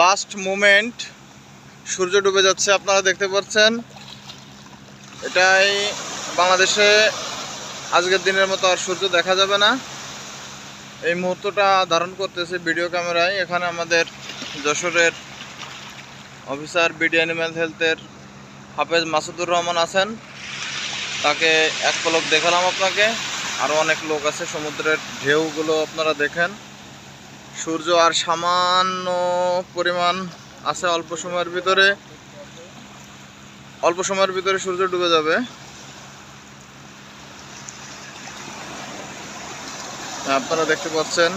Last moment, সূর্য ডুবে যাচ্ছে, আপনারা দেখতে পাচ্ছেন। এটাই বাংলাদেশে আজকের দিনের মতো আর সূর্য দেখা যাবে না। এই মুহূর্তটা ধারণ করতেছে ভিডিও ক্যামেরায়। এখানে আমাদের যশোরের অফিসার বিডি অ্যানিম্যাল হেলথের হাফেজ মাসুদুর রহমান আছেন, তাকে এক পলক দেখালাম আপনাকে। আরও অনেক লোক আছে, সমুদ্রের ঢেউগুলো আপনারা দেখেন। সূর্য আর সামান্য পরিমাণ আছে, অল্প সময়ের ভিতরে সূর্য ডুবে যাবে। আপনারা দেখতে পাচ্ছেন।